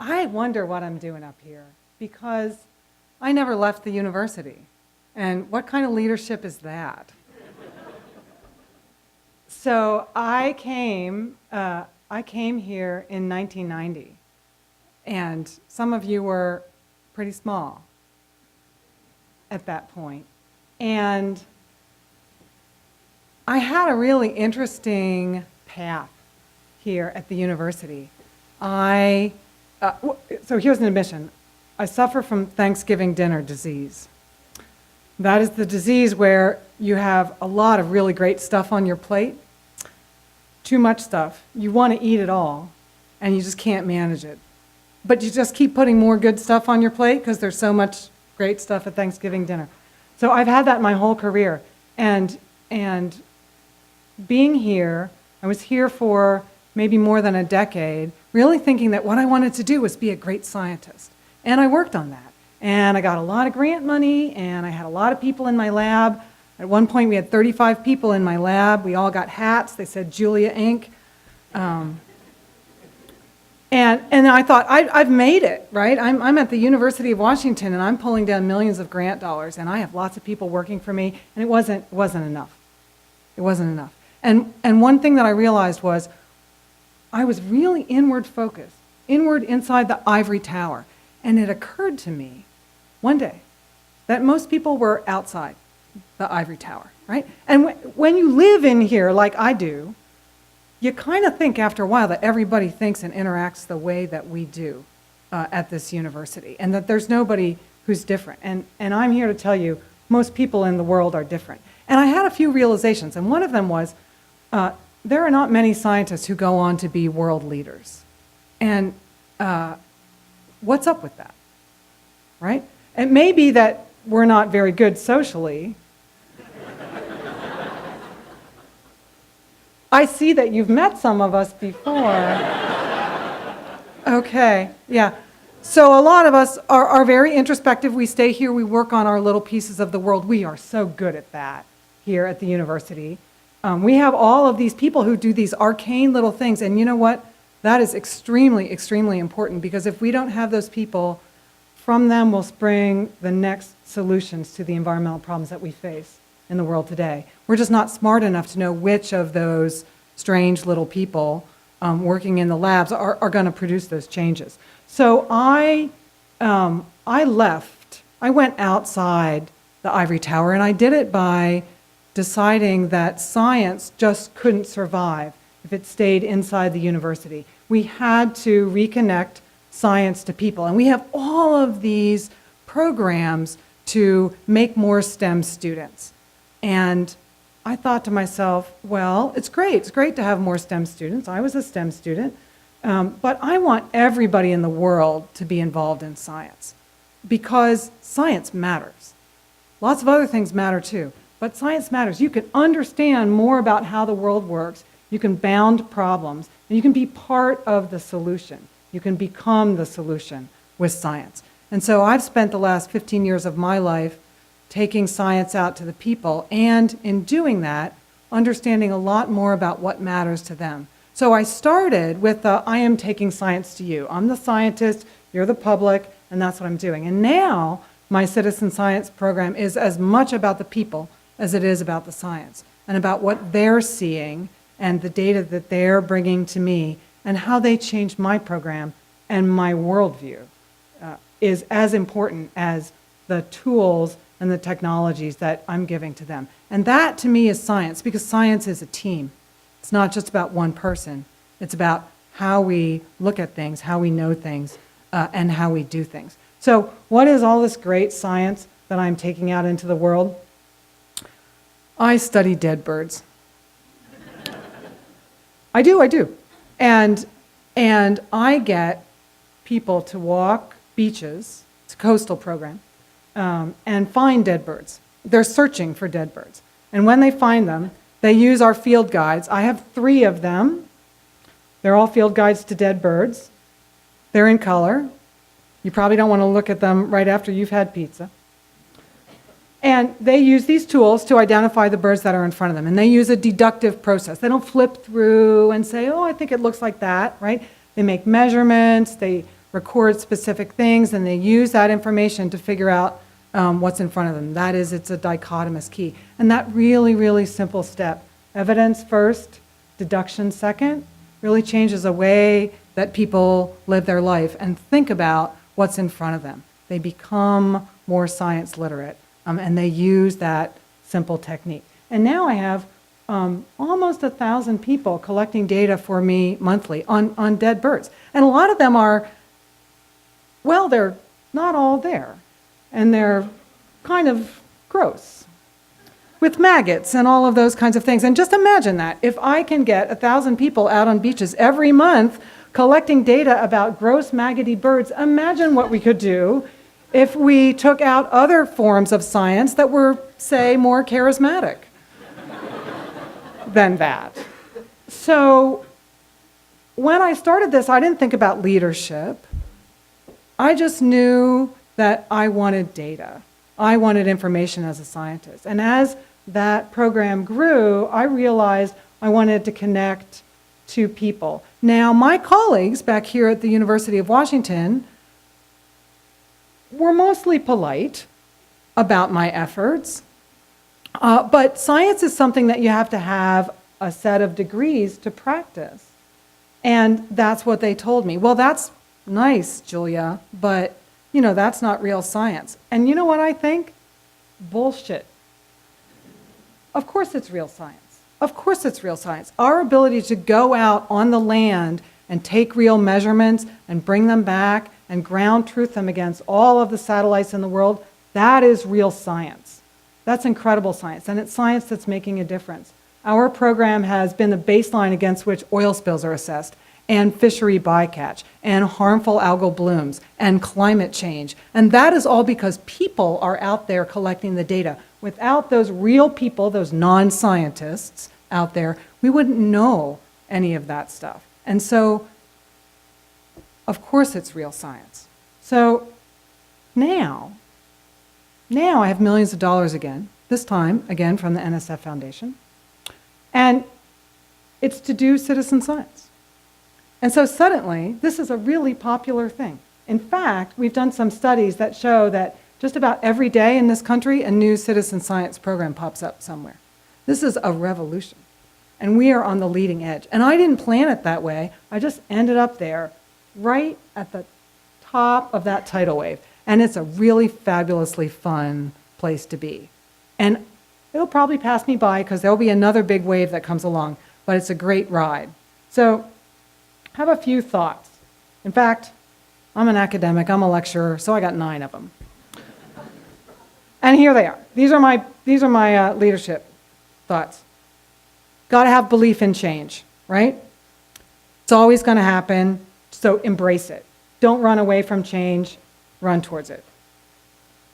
I wonder what I'm doing up here, because I never left the university. And what kind of leadership is that? So I came here in 1990, and some of you were pretty small at that point. And I had a really interesting path here at the university. So here's an admission. I suffer from Thanksgiving dinner disease. That is the disease where you have a lot of really great stuff on your plate, too much stuff. You want to eat it all, and you just can't manage it. But you just keep putting more good stuff on your plate because there's so much great stuff at Thanksgiving dinner. So I've had that my whole career. And being here, I was here for maybe more than a decade, really thinking that what I wanted to do was be a great scientist. And I worked on that. And I got a lot of grant money, and I had a lot of people in my lab. At one point, we had 35 people in my lab. We all got hats. They said Julia Inc. And I thought, I've made it, right? I'm at the University of Washington, and I'm pulling down millions of grant dollars, and I have lots of people working for me, and it wasn't enough. It wasn't enough. And one thing that I realized was I was really inward focused, inward inside the ivory tower. And it occurred to me one day that most people were outside the ivory tower, right? And when you live in here like I do, you kind of think after a while that everybody thinks and interacts the way that we do at this university, and that there's nobody who's different. And I'm here to tell you, most people in the world are different. And I had a few realizations, and one of them was, there are not many scientists who go on to be world leaders. And what's up with that, right? It may be that we're not very good socially. I see that you've met some of us before. Okay, yeah. So a lot of us are very introspective. We stay here, we work on our little pieces of the world. We are so good at that here at the university. We have all of these people who do these arcane little things, and you know what? That is extremely, extremely important, because if we don't have those people, from them will spring the next solutions to the environmental problems that we face in the world today. We're just not smart enough to know which of those strange little people working in the labs are going to produce those changes. So I went outside the ivory tower, and I did it by deciding that science just couldn't survive if it stayed inside the university. We had to reconnect science to people, and we have all of these programs to make more STEM students. And I thought to myself, well, it's great to have more STEM students. I was a STEM student, but I want everybody in the world to be involved in science, because science matters. Lots of other things matter too, but science matters. You can understand more about how the world works, you can bound problems, and you can be part of the solution. You can become the solution with science. And so I've spent the last 15 years of my life taking science out to the people, and in doing that, understanding a lot more about what matters to them. So I started with I am taking science to you. I'm the scientist, you're the public, and that's what I'm doing. And now my citizen science program is as much about the people as it is about the science, and about what they're seeing and the data that they're bringing to me, and how they change my program and my worldview is as important as the tools and the technologies that I'm giving to them. And that, to me, is science, because science is a team. It's not just about one person. It's about how we look at things, how we know things, and how we do things. So what is all this great science that I'm taking out into the world? I study dead birds. I do. And I get people to walk beaches, it's a coastal program, and find dead birds. They're searching for dead birds. And when they find them, they use our field guides. I have 3 of them. They're all field guides to dead birds. They're in color. You probably don't want to look at them right after you've had pizza. And they use these tools to identify the birds that are in front of them. And they use a deductive process. They don't flip through and say, oh, I think it looks like that, right? They make measurements. They record specific things, and they use that information to figure out what's in front of them. That is, it's a dichotomous key. And that really, really simple step, evidence first, deduction second, really changes the way that people live their life and think about what's in front of them. They become more science literate, and they use that simple technique. And now I have almost 1,000 people collecting data for me monthly on dead birds. And a lot of them are, well, they're not all there. And they're kind of gross with maggots and all of those kinds of things. And just imagine that. If I can get 1,000 people out on beaches every month collecting data about gross maggoty birds, imagine what we could do if we took out other forms of science that were, say, more charismatic than that. So when I started this, I didn't think about leadership. I just knew that I wanted data. I wanted information as a scientist. And as that program grew, I realized I wanted to connect to people. Now, my colleagues back here at the University of Washington were mostly polite about my efforts, but science is something that you have to have a set of degrees to practice. And that's what they told me. Well, that's nice, Julia, but you know, that's not real science. And you know what I think? Bullshit. Of course it's real science. Of course it's real science. Our ability to go out on the land and take real measurements and bring them back and ground truth them against all of the satellites in the world, that is real science. That's incredible science, and it's science that's making a difference. Our program has been the baseline against which oil spills are assessed, and fishery bycatch, and harmful algal blooms, and climate change. And that is all because people are out there collecting the data. Without those real people, those non-scientists out there, we wouldn't know any of that stuff. And so, of course it's real science. So now I have millions of dollars again, this time, again, from the NSF Foundation. And it's to do citizen science. And so suddenly, this is a really popular thing. In fact, we've done some studies that show that just about every day in this country, a new citizen science program pops up somewhere. This is a revolution. And we are on the leading edge. And I didn't plan it that way. I just ended up there right at the top of that tidal wave. And it's a really fabulously fun place to be. And it'll probably pass me by because there'll be another big wave that comes along. But it's a great ride. So I have a few thoughts. In fact, I'm an academic, I'm a lecturer, so I got 9 of them. And here they are. These are my leadership thoughts. Got to have belief in change, right? It's always going to happen, so embrace it. Don't run away from change, run towards it.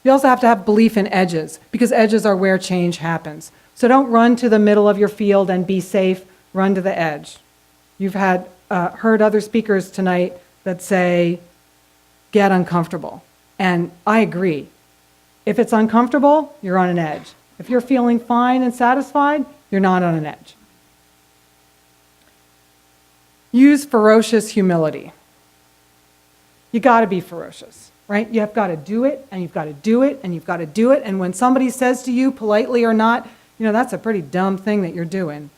You also have to have belief in edges, because edges are where change happens. So don't run to the middle of your field and be safe, run to the edge. You've heard other speakers tonight that say, get uncomfortable. And I agree. If it's uncomfortable, you're on an edge. If you're feeling fine and satisfied, you're not on an edge. Use ferocious humility. You got to be ferocious, right? You've got to do it, and you've got to do it, and you've got to do it. And when somebody says to you, politely or not, you know, that's a pretty dumb thing that you're doing,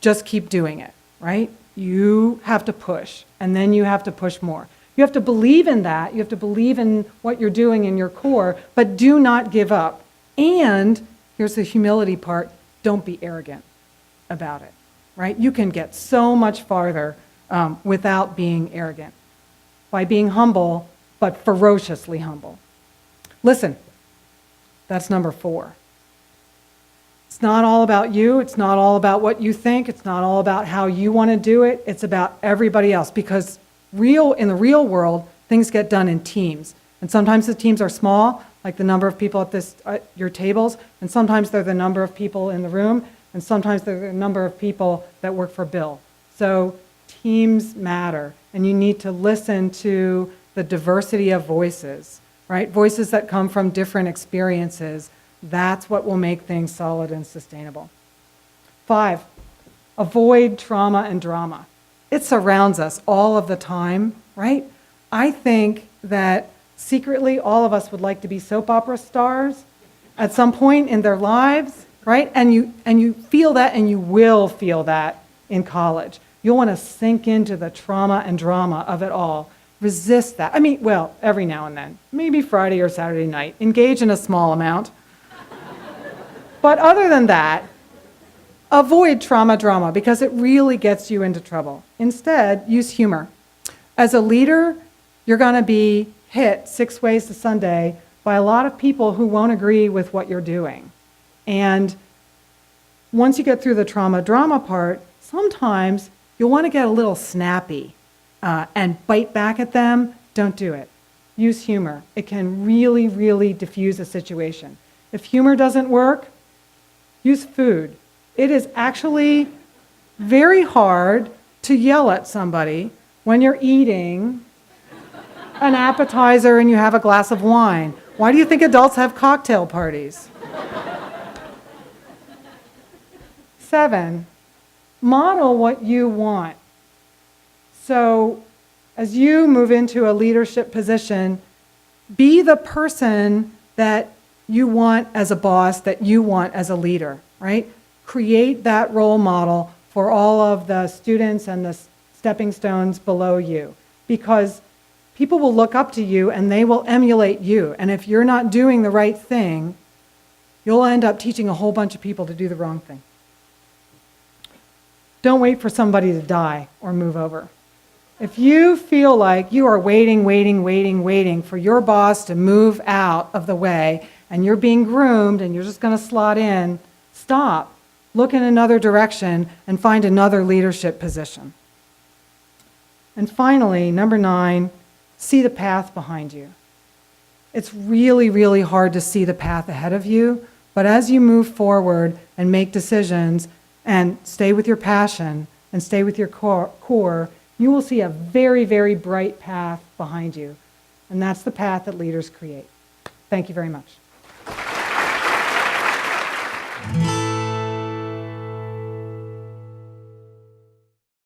just keep doing it, right? You have to push, and then you have to push more. You have to believe in that. You have to believe in what you're doing in your core, but do not give up. And here's the humility part, don't be arrogant about it, right? You can get so much farther without being arrogant, by being humble, but ferociously humble. Listen, that's number 4. It's not all about you. It's not all about what you think. It's not all about how you want to do it. It's about everybody else, because in the real world, things get done in teams. And sometimes the teams are small, like the number of people at your tables, and sometimes they're the number of people in the room, and sometimes they're the number of people that work for Bill. So teams matter, and you need to listen to the diversity of voices, right? Voices that come from different experiences. That's what will make things solid and sustainable. 5, avoid trauma and drama. It surrounds us all of the time, right? I think that secretly all of us would like to be soap opera stars at some point in their lives, right? And you feel that, and you will feel that in college. You'll want to sink into the trauma and drama of it all. Resist that. I mean, well, every now and then, maybe Friday or Saturday night, engage in a small amount. But other than that, avoid trauma drama because it really gets you into trouble. Instead, use humor. As a leader, you're going to be hit 6 ways to Sunday by a lot of people who won't agree with what you're doing. And once you get through the trauma drama part, sometimes you'll want to get a little snappy and bite back at them. Don't do it. Use humor. It can really, really diffuse a situation. If humor doesn't work, use food. It is actually very hard to yell at somebody when you're eating an appetizer and you have a glass of wine. Why do you think adults have cocktail parties? 7, model what you want. So as you move into a leadership position, be the person that you want as a boss, that you want as a leader, right? Create that role model for all of the students and the stepping stones below you, because people will look up to you and they will emulate you. And if you're not doing the right thing, you'll end up teaching a whole bunch of people to do the wrong thing. Don't wait for somebody to die or move over. If you feel like you are waiting for your boss to move out of the way and you're being groomed and you're just going to slot in, stop. Look in another direction and find another leadership position. And finally, number 9, see the path behind you. It's really, really hard to see the path ahead of you, but as you move forward and make decisions and stay with your passion and stay with your core, you will see a very, very bright path behind you. And that's the path that leaders create. Thank you very much.